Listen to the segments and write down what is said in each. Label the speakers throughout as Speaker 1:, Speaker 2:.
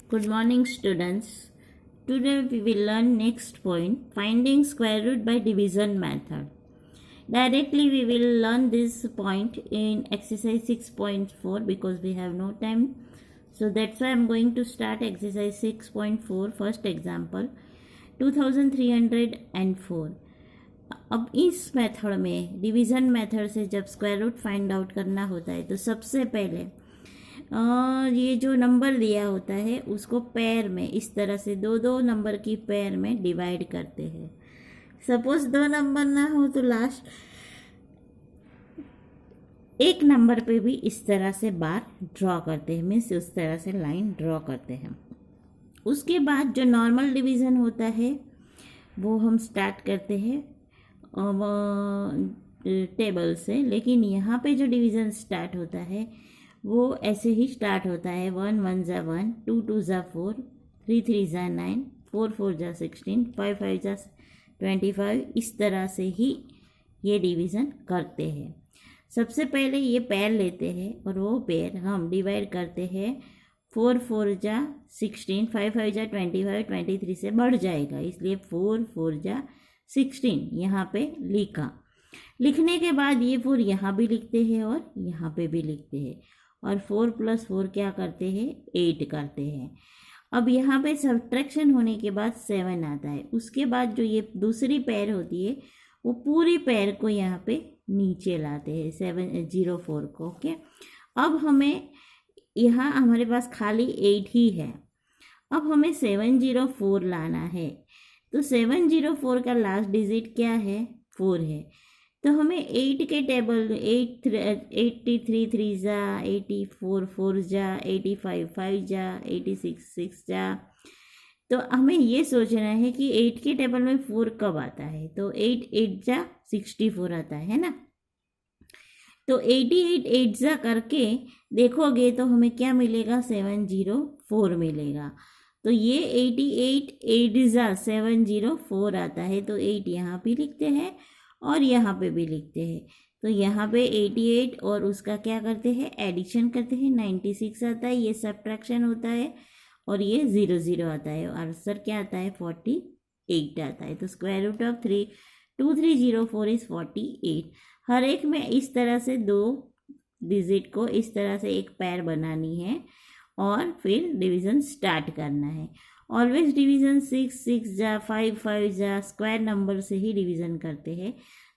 Speaker 1: Good morning, students. Today we will learn next point, finding square root by division method. Directly we will learn this point in exercise 6.4 because we have no time. So that's why I am going to start exercise 6.4 first example 2304. अब इस method में division method से जब square root find out करना होता है तो सबसे पहले ये जो नंबर दिया होता है उसको पेयर में इस तरह से दो दो नंबर की पेयर में डिवाइड करते हैं. सपोज दो नंबर ना हो तो लास्ट एक नंबर पे भी इस तरह से बार ड्रॉ करते हैं, मीन्स उस तरह से लाइन ड्रॉ करते हैं. उसके बाद जो नॉर्मल डिवीज़न होता है वो हम स्टार्ट करते हैं टेबल से, लेकिन यहाँ पे जो डिवीज़न स्टार्ट होता है वो ऐसे ही स्टार्ट होता है 1 1 जा 1, 2 2 जा 4, 3 3 जा 9, 4 4 जा 16, 5 5 जा 25. इस तरह से ही ये डिवीज़न करते हैं. सबसे पहले ये पेयर लेते हैं और वो पेयर हम डिवाइड करते हैं 4 4 जा 16, 5 5 जा 25, 23 से बढ़ जाएगा इसलिए 4 4 जा 16 यहाँ पे लिखा. लिखने के बाद ये 4 यहाँ भी लिखते हैं और यहाँ पे भी लिखते हैं और 4 + 4 क्या करते हैं 8 करते हैं. अब यहाँ पे सब्ट्रैक्शन होने के बाद 7 आता है. उसके बाद जो ये दूसरी पेयर होती है वो पूरी पेयर को यहाँ पे नीचे लाते हैं 704 को. ओके, अब हमें यहाँ हमारे पास खाली 8 ही है. अब हमें 704 लाना है तो 704 का लास्ट डिजिट क्या है 4 है. तो हमें 8 के टेबल 83 3 जा 84 4 जा 85 5 जा 86 6 जा. तो हमें ये सोचना है कि 8 के टेबल में 4 कब आता है. तो 8 8 जा 64 आता है ना. तो 88 8 जा करके देखोगे तो हमें क्या मिलेगा 704 मिलेगा. तो ये 88 8 जा 704 आता है. तो 8 यहाँ भी लिखते हैं और यहाँ पे भी लिखते हैं. तो यहाँ पे 88 और उसका क्या करते हैं एडिशन करते हैं 96 आता है. ये सब्ट्रैक्शन होता है और ये 0 0 आता है. आंसर क्या आता है 48 आता है. तो स्क्वायर रूट ऑफ 2304 इज़ 48. हर एक में इस तरह से दो डिजिट को इस तरह से एक पैर बनानी है और फिर डिवीज़न स्टार्ट करना है. ऑलवेज डिवीज़न 6 6 जा 5 5 जा स्क्वायर नंबर से ही डिवीज़न करते हैं.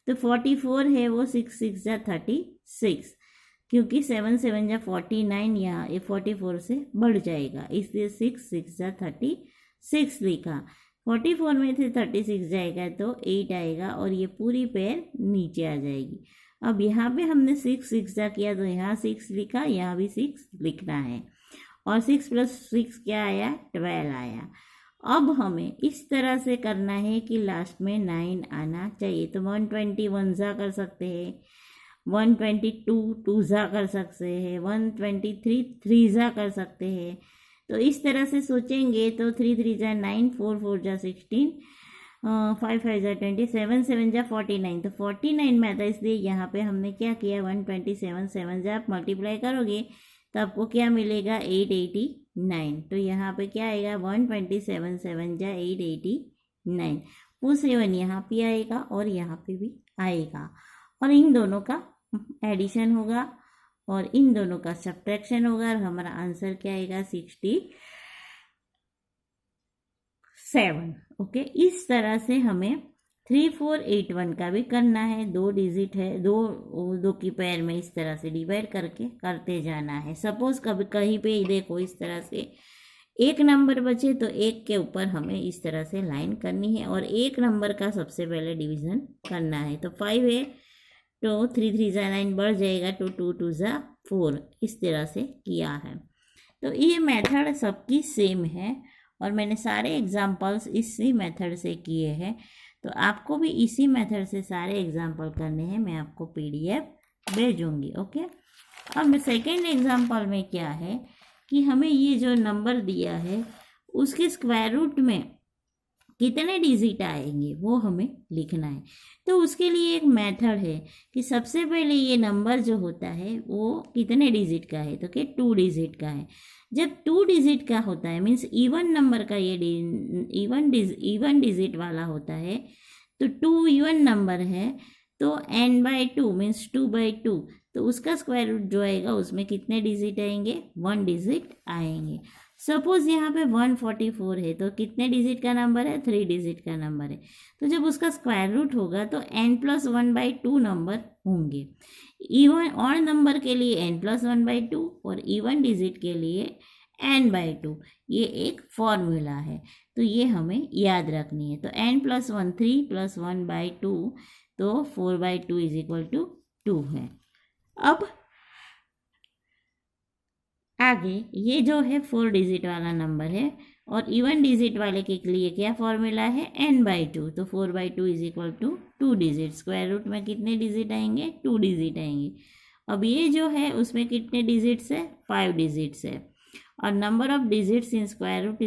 Speaker 1: तो 44 है वो 6 6 जा 36, क्योंकि 7 7 जा 49 यहाँ ये 44 से बढ़ जाएगा इसलिए 6 6 जा 36 लिखा. 44 में से 36 जाएगा तो 8 आएगा और ये पूरी पेयर नीचे आ जाएगी. अब यहाँ पे हमने 6 6 जा किया तो यहाँ 6 लिखा, यहाँ भी 6 लिखना है और 6 + 6 क्या आया 12 आया. अब हमें इस तरह से करना है कि लास्ट में 9 आना चाहिए. तो 121 जा कर सकते हैं, 122 2 जा कर सकते हैं, 123 3 जा कर सकते हैं. तो इस तरह से सोचेंगे तो 3 3 जा 9, 4 4 जा 16, 5 5 जा 20, 7 7 जा 49. तो 49 में आता है इसलिए यहाँ पे हमने क्या किया 127 7 जा आप मल्टीप्लाई करोगे तो आपको क्या मिलेगा 889. तो यहाँ पे क्या आएगा 127 7 जा 889. वो 7 यहाँ पे आएगा और यहाँ पे भी आएगा और इन दोनों का एडिशन होगा और इन दोनों का सब्ट्रैक्शन होगा और हमारा आंसर क्या आएगा 67. ओके, इस तरह से हमें 3481 का भी करना है. दो डिजिट है, दो की पेयर में इस तरह से डिवाइड करके करते जाना है. सपोज कभी कहीं पे देखो इस तरह से एक नंबर बचे तो एक के ऊपर हमें इस तरह से लाइन करनी है और एक नंबर का सबसे पहले डिवीज़न करना है. तो 5 है तो 3 3 जा 9 बढ़ जाएगा तो 2 2 जा 4. इस तरह से किया है. तो ये मेथड सबकी सेम है और मैंने सारे एग्जाम्पल्स इसी मेथड से किए हैं. तो आपको भी इसी मेथड से सारे एग्जाम्पल करने हैं. मैं आपको PDF भेजूंगी. ओके, अब सेकेंड एग्जाम्पल में क्या है कि हमें ये जो नंबर दिया है उसके स्क्वायर रूट में कितने डिजिट आएंगे वो हमें लिखना है। तो उसके लिए एक मेथड है कि सबसे पहले ये नंबर जो होता है वो कितने डिजिट का है, तो कि 2 डिजिट का है। जब 2 डिजिट का होता है मीन्स इवन नंबर का, ये इवन डिजिट वाला होता है, तो 2 इवन नंबर है तो n/2 मीन्स 2/2, तो उसका स्क्वायर रूट जो आएगा उसमें कितने डिजिट आएंगे, 1 डिजिट आएंगे। सपोज यहाँ पे 144 है तो कितने डिजिट का नंबर है, 3 डिजिट का नंबर है। तो जब उसका स्क्वायर रूट होगा तो n+1/2 नंबर होंगे। इवन और नंबर के लिए n+1/2 और इवन डिजिट के लिए n/2। ये एक फॉर्मूला है, तो ये हमें याद रखनी है। तो n+1 3 + 1/2, तो 4/2 = 2 है। अब आगे ये जो है 4 डिजिट वाला नंबर है और इवन डिजिट वाले के लिए क्या फॉर्मूला है, n/2, तो 4/2 = 2 डिजिट। स्क्वायर रूट में कितने डिजिट आएंगे, 2 डिजिट आएंगे। अब ये जो है उसमें कितने डिजिट्स है, 5 डिजिट्स है। और number of digits in square root =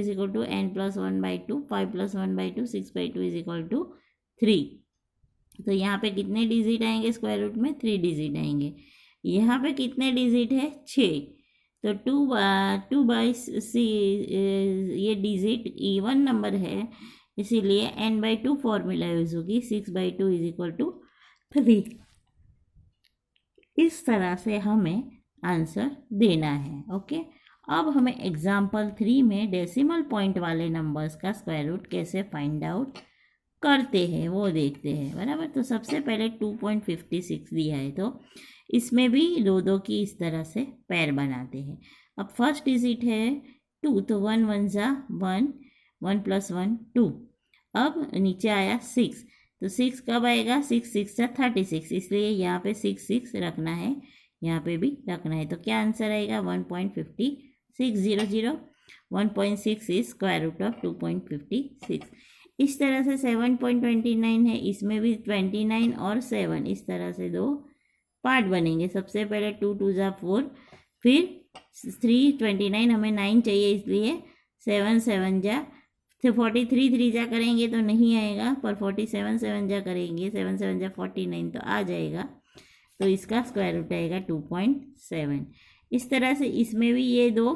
Speaker 1: n+1/2, 5 + 1/2, 6/2 = 3। तो यहाँ पे कितने डिजिट आएंगे स्क्वायर रूट में, 3 डिजिट आएंगे। यहाँ पे कितने डिजिट है, 6, तो 2/6 ये डिजिट इवन नंबर है, इसीलिए n/2 फॉर्मूला यूज होगी, 6/2 = 3। इस तरह से हमें आंसर देना है। ओके, अब हमें एग्जाम्पल 3 में डेसिमल पॉइंट वाले नंबर्स का स्क्वायर रूट कैसे फाइंड आउट करते हैं वो देखते हैं, बराबर। तो सबसे पहले 2.56 दिया है, तो इसमें भी 2 की इस तरह से पैर बनाते हैं। अब फर्स्ट डिजिट है 2, तो 1 1 = 1, 1 + 1 2। अब नीचे आया 6, तो 6 कब आएगा, 6 6 = 36, इसलिए यहाँ पे 6 6 रखना है, यहाँ पे भी रखना है। तो क्या आंसर आएगा, 1.5600। 1.6 इज स्क्वायर रूट ऑफ 2.56। इस तरह से 7.29 है, इसमें भी 29 और 7 इस तरह से 2 पार्ट बनेंगे। सबसे पहले 2 2 = 4, फिर 3 29, हमें 9 चाहिए इसलिए 7 7 = 43, 3 जा करेंगे तो नहीं आएगा, पर 47 7 जा करेंगे, 7 7 = 49 तो आ जाएगा। तो इसका स्क्वायर रूट आएगा 2.7। इस तरह से इसमें भी ये 2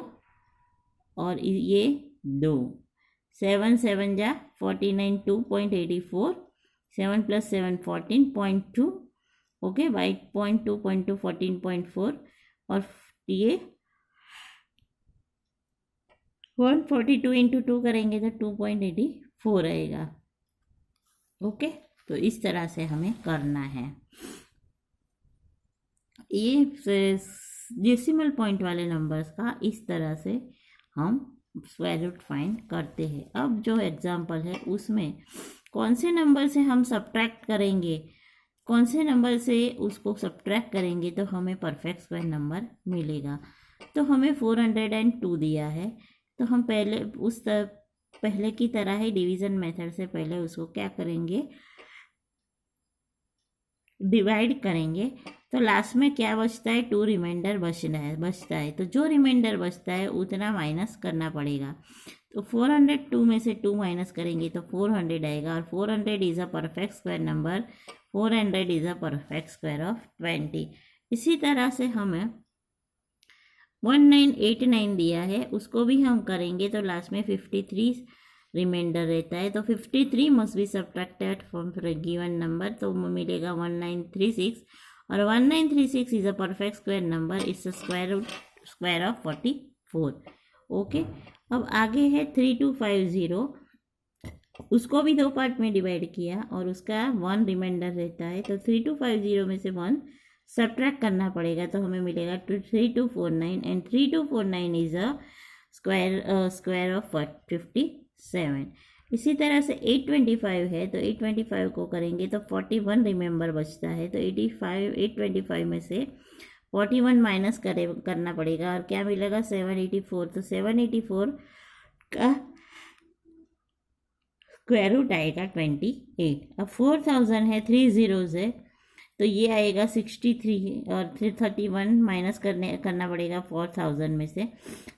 Speaker 1: और ये 2, 7 7 = 49, 2.84, 7 + 7 14.2, ओके, 0.2 14.4, और ये 142 × 2 करेंगे तो 2.84 आएगा। ओके, तो इस तरह से हमें करना है। ये डेसिमल पॉइंट वाले नंबर्स का इस तरह से हम स्क्वायर रूट फाइंड करते हैं। अब जो एग्जाम्पल है उसमें कौन से नंबर से हम सब्ट्रैक्ट करेंगे, कौन से नंबर से उसको सब्ट्रैक्ट करेंगे तो हमें परफेक्ट स्क्वायर नंबर मिलेगा। तो हमें 402 दिया है, तो हम पहले की तरह ही डिवीज़न मेथड से पहले उसको क्या करेंगे, डिवाइड करेंगे। तो लास्ट में क्या बचता है, 2 रिमाइंडर बचता है, तो जो रिमाइंडर बचता है उतना माइनस करना पड़ेगा। तो 402 में से 2 माइनस करेंगे तो 400 आएगा, और 400 is a perfect square number, 400 is a perfect square of 20। इसी तरह से हमें 1989 दिया है, उसको भी हम करेंगे तो लास्ट में 53 रिमाइंडर रहता है, तो 53 must be subtracted from given number, तो मिलेगा 1936, और 1936 is a perfect square number, it's a square of 44। Okay, अब आगे है 3250, उसको भी 2 पार्ट में डिवाइड किया और उसका 1 रिमाइंडर रहता है, तो 3250 में से 1 सब्ट्रैक्ट करना पड़ेगा, तो हमें मिलेगा 3249, and 3249 is a square of 57। इसी तरह से 825 है, तो 825 को करेंगे तो 41 रिमेंबर बचता है, तो 825 में से 41 माइनस करना पड़ेगा, और क्या मिलेगा, 784। तो 784 का स्क्वायर रूट आएगा 28। अब 4000 है, 3 zeros है, तो ये आएगा 63 और फिर 31 माइनस करना पड़ेगा 4000 में से।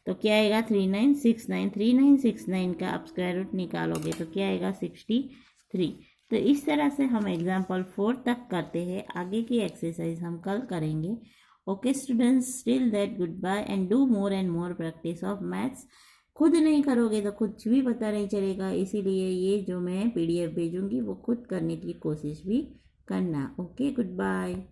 Speaker 1: तो क्या आएगा 3969 का आप स्क्वायर रूट निकालोगे तो क्या आएगा 63। तो इस तरह से हम एग्जाम्पल 4 तक करते हैं। आगे की एक्सरसाइज हम कल करेंगे। Okay students, till that good bye and do more and more practice of maths. खुद नहीं करोगे तो कुछ भी पता नहीं चलेगा, इसीलिए ये जो मैं PDF भेजूंगी वो खुद करने की कोशिश भी करना। Okay, good bye.